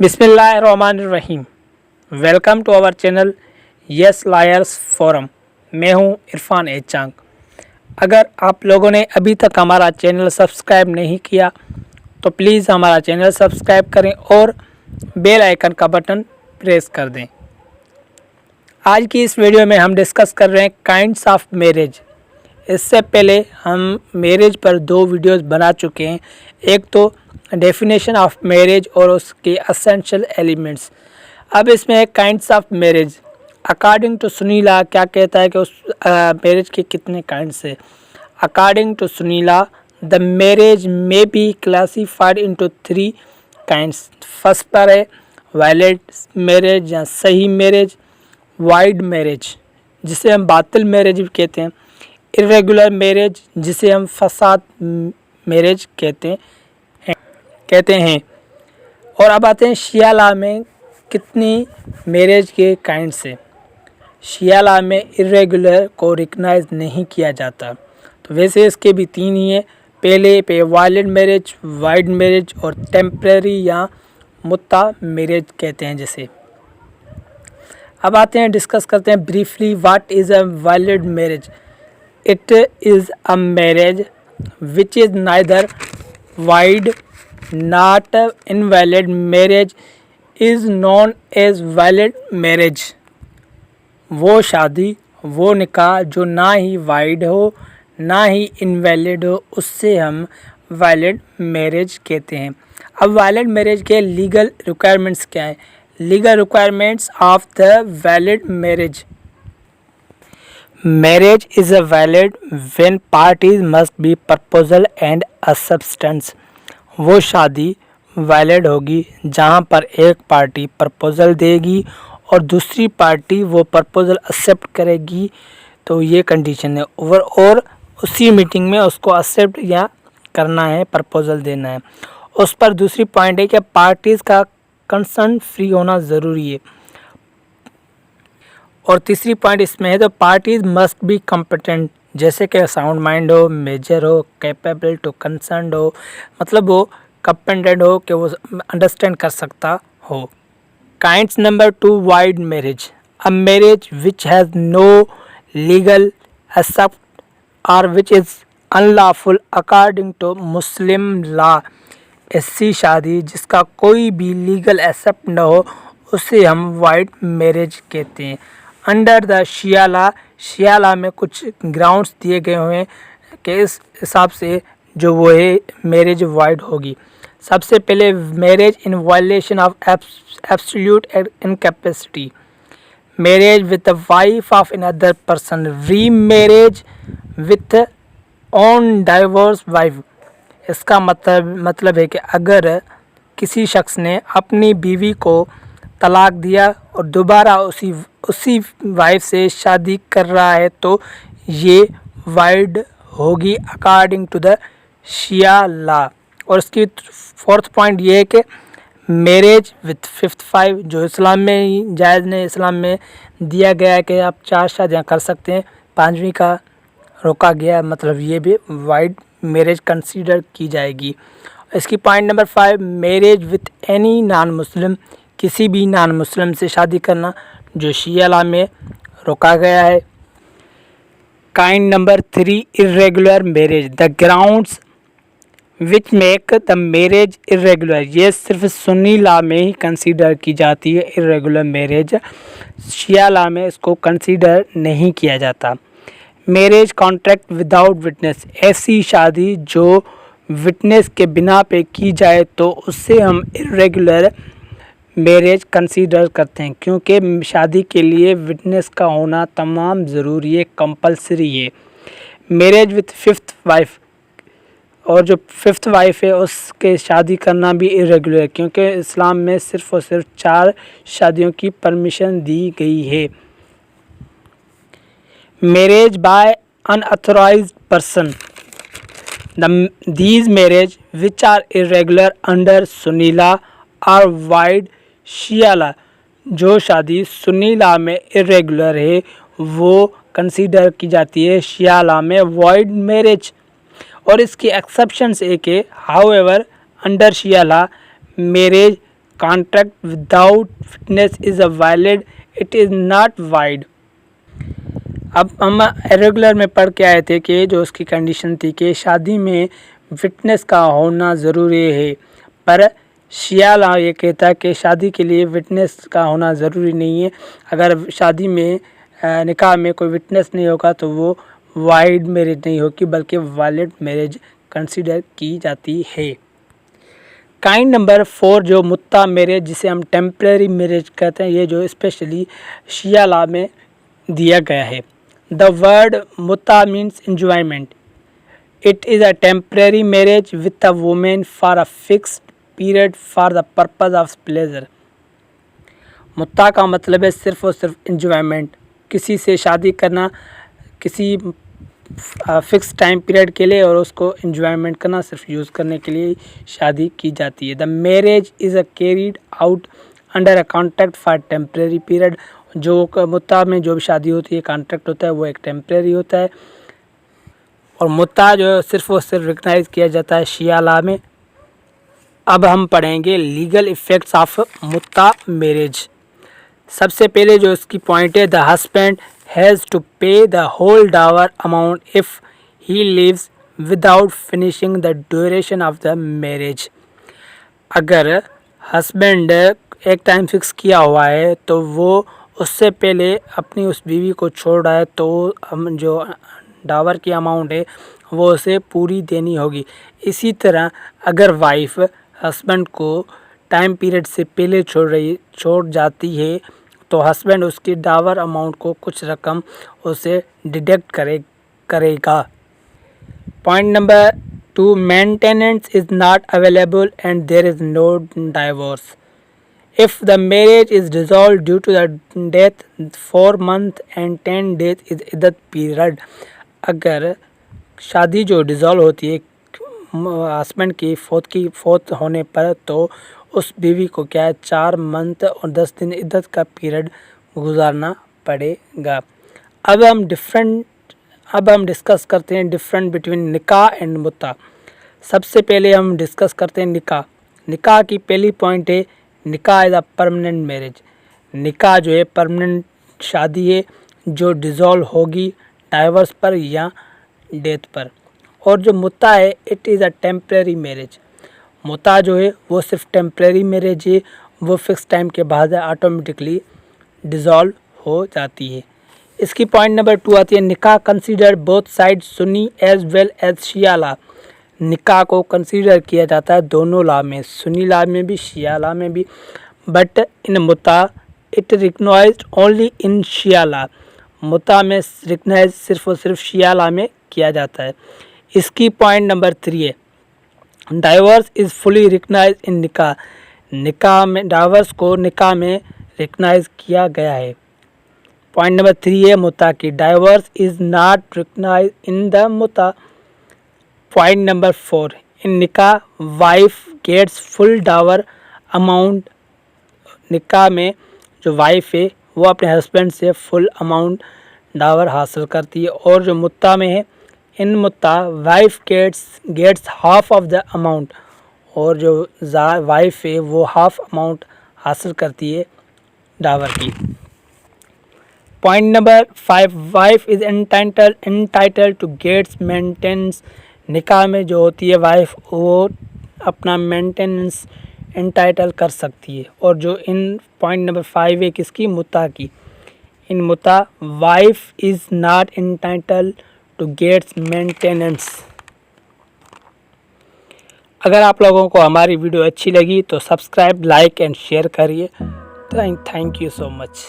बिस्मिल्लाहिर्रहमानिर्रहीम। Welcome to our channel yes lawyers forum. मैं हूं इरफान एचांग। अगर आप लोगों ने अभी तक हमारा चैनल सब्सक्राइब नहीं किया तो प्लीज़ हमारा चैनल सब्सक्राइब करें और बेल आइकन का बटन प्रेस कर दें। आज की इस वीडियो में हम डिस्कस कर रहे हैं काइंड्स ऑफ मैरिज। इससे पहले हम मैरिज पर 2 वीडियोस बना चुके हैं। एक तो डेफिनेशन ऑफ मैरिज और उसके एसेंशियल एलिमेंट्स। अब इसमें है kinds of marriage. According to सुनीला क्या कहता है कि उस मैरिज के कितने काइंड्स है। According to Sunni law the marriage may be classified into 3 kinds. First पर है वायलेट मैरिज या सही मैरिज, वाइड मैरिज जिसे हम बातिल मैरिज भी कहते हैं, इरेगुलर मैरिज जिसे हम फसाद मैरिज कहते हैं। और अब आते हैं शिया लॉ में कितनी मैरिज के काइंड्स है। शिया लॉ में इरेगुलर को रिकग्नाइज नहीं किया जाता, तो वैसे इसके भी 3 ही हैं। पहले पे वायलेंट मैरिज, वाइड मैरिज और टेम्परेरी या मुत्ता मैरिज कहते हैं जिसे। अब आते हैं डिस्कस करते हैं briefly what is a violent marriage. It is a marriage which is neither void not invalid marriage is known as valid marriage. वो शादी, वो निकाह जो ना ही वाइड हो ना ही इनवैलिड हो, उससे हम वैलिड मैरिज कहते हैं। अब वैलिड मैरिज के लीगल रिक्वायरमेंट्स क्या है। Legal requirements of the valid marriage. Marriage is a valid when parties must be proposal and acceptance। वो शादी वैलिड होगी जहाँ पर एक पार्टी प्रपोजल देगी और दूसरी पार्टी वो प्रपोजल एक्सेप्ट करेगी, तो ये कंडीशन है। और उसी मीटिंग में उसको एक्सेप्ट या करना है, प्रपोजल देना है उस पर। दूसरी पॉइंट है कि पार्टीज़ का कंसर्न फ्री होना ज़रूरी है। और तीसरी पॉइंट इसमें है तो पार्टीज मस्ट बी कॉम्पिटेंट, जैसे कि साउंड माइंड हो, मेजर हो, कैपेबल टू कंसर्न हो, मतलब वो कॉम्पिटेंट हो कि वो अंडरस्टैंड कर सकता हो। Kinds number 2 void marriage. A marriage which has no legal except और which is unlawful according to Muslim law. ऐसी शादी जिसका कोई भी लीगल एक्सेप्ट न हो उसे हम वाइड मैरिज कहते हैं। अंडर द शिया लॉ में कुछ ग्राउंड्स दिए गए हुए हैं कि इस हिसाब से जो वो है मैरिज वाइड होगी। सबसे पहले marriage in violation of absolute incapacity, marriage with the wife of another person, remarriage with on divorce wife. इसका मतलब है कि अगर किसी शख्स ने अपनी बीवी को तलाक दिया और दोबारा उसी वाइफ से शादी कर रहा है तो ये वाइड होगी according to the Shia law. और इसकी 4th पॉइंट ये है कि मैरिज विथ 5th वाइफ, जो इस्लाम में ही जायज़ ने, इस्लाम में दिया गया है कि आप 4 शादियाँ कर सकते हैं, 5वीं का रोका गया, मतलब ये भी वाइड मैरिज कंसीडर की जाएगी। इसकी point number 5 marriage with any non Muslim, किसी भी नॉन मुस्लिम से शादी करना, जो शिया लॉ में रोका गया है। Kind number 3 irregular marriage. The grounds which make the marriage irregular, ये सिर्फ सुन्नी लॉ में ही कंसीडर की जाती है इरेगुलर मैरिज, शिया लॉ में इसको कंसीडर नहीं किया जाता। मैरिज कॉन्ट्रैक्ट विदाउट विटनेस, ऐसी शादी जो विटनेस के बिना पे की जाए तो उससे हम इरेगुलर मैरिज कंसीडर करते हैं, क्योंकि शादी के लिए विटनेस का होना तमाम ज़रूरी है, कंपलसरी है। मैरिज विथ 5th वाइफ, और जो 5th वाइफ है उसके शादी करना भी इरेगुलर है, क्योंकि इस्लाम में सिर्फ़ और सिर्फ 4 शादियों की परमिशन दी गई है। Marriage by unauthorised person. These marriage which are irregular under Sunni law और वाइड शिया लॉ, जो शादी सुन्नी लॉ में इरेगुलर है वो कंसीडर की जाती है शिया लॉ में वाइड मैरिज। और इसकी एक्सेप्शंस एक है, however under Shia law marriage contract without witness is a valid, it is not void। अब हम रेगुलर में पढ़ के आए थे कि जो उसकी कंडीशन थी कि शादी में विटनेस का होना ज़रूरी है, पर शिया लॉ ये कहता है कि शादी के लिए विटनेस का होना ज़रूरी नहीं है। अगर शादी में निकाह में कोई विटनेस नहीं होगा तो वो वाइड मैरिज नहीं होगी बल्कि वैलिड मैरिज कंसीडर की जाती है। काइंड नंबर 4 जो मुत्ता मैरिज जिसे हम टेम्परेरी मैरिज कहते हैं, ये जो स्पेशली शिया लॉ में दिया गया है। द वर्ड मुत्ता means enjoyment. It is a temporary marriage with a women for a fixed period for the purpose of pleasure. मुत्ता का मतलब है सिर्फ और सिर्फ एंजॉयमेंट, किसी से शादी करना किसी फिक्स टाइम पीरियड के लिए और उसको एंजॉयमेंट करना, सिर्फ यूज़ करने के लिए शादी की जाती है। The marriage is a carried out under a contract for temporary period. जो मुत्ता में जो भी शादी होती है कॉन्ट्रैक्ट होता है वो एक टेम्परेरी होता है और मुत्ता जो सिर्फ और सिर्फ रिकग्नाइज किया जाता है शिया लॉ में। अब हम पढ़ेंगे लीगल इफ़ेक्ट्स ऑफ मुत्ता मैरिज। सबसे पहले जो इसकी पॉइंट है, the husband has to pay the whole dower amount if he leaves without finishing the duration of the marriage. अगर हस्बैंड एक टाइम फिक्स किया हुआ है तो वो उससे पहले अपनी उस बीवी को छोड़ रहा है तो हम जो डावर की अमाउंट है वो उसे पूरी देनी होगी। इसी तरह अगर वाइफ हस्बैंड को टाइम पीरियड से पहले छोड़ जाती है तो हस्बैंड उसकी डावर अमाउंट को कुछ रकम उसे डिडक्ट करेगा। Point number 2, maintenance is not available and there is no divorce. If the marriage is dissolved due to the death, 4 months and 10 days is इद्दत पीरियड। अगर शादी जो डिज़ोल्व होती है हस्बैंड की फोत होने पर तो उस बीवी को क्या है 4 मंथ और 10 दिन इद्दत का पीरियड गुजारना पड़ेगा। अब हम डिस्कस करते हैं डिफरेंट बिटवीन निकाह एंड मुत्ता। सबसे पहले हम डिस्कस करते हैं निकाह। निकाह की पहली पॉइंट है, निकाह इज़ अ परमानेंट मैरिज। निकाह जो है परमानेंट शादी है जो डिज़ोल्व होगी डाइवर्स पर या डेथ पर। और जो मुत्ता है it is a temporary marriage. मुत्ता जो है वो सिर्फ टेम्परेरी मैरिज है, वो फिक्स टाइम के बाद ऑटोमेटिकली डिज़ोल्व हो जाती है। इसकी पॉइंट नंबर 2 आती है, निकाह consider both side Sunni as well as Shia law. निकाह को कंसीडर किया जाता है दोनों लॉ में, सुन्नी लॉ में भी शिया लॉ में भी, बट इन मुत्ता it recognised only in Shia law. मुत्ता में रिकग्नाइज सिर्फ और सिर्फ शिया लॉ में किया जाता है। इसकी पॉइंट नंबर 3 है, डाइवर्स इज़ फुली रिकग्नाइज इन निकाह। निकाह में डाइवर्स को निकाह में रिकग्नाइज किया गया है। पॉइंट नंबर 3 है मुत्ता की, divorce is not recognise in the मुत्ता। पॉइंट नंबर 4, इन निकाह wife gets full dower amount. निकाह में जो वाइफ है वो अपने हस्बैंड से फुल अमाउंट डावर हासिल करती है। और जो मुत्ता में है, इन मुत्ता wife gets half of the amount, और जो वाइफ है वो हाफ अमाउंट हासिल करती है डावर की। Point number 5, wife is entitled to gets maintenance. निकाह में जो होती है वाइफ वो अपना मेंटेनेंस एंटाइटल कर सकती है। और जो इन पॉइंट नंबर 5 है किसकी, मुत्ता की, इन मुत्ता wife is not entitled to gets maintenance. अगर आप लोगों को हमारी वीडियो अच्छी लगी तो सब्सक्राइब, लाइक एंड शेयर करिए। Thank you so much.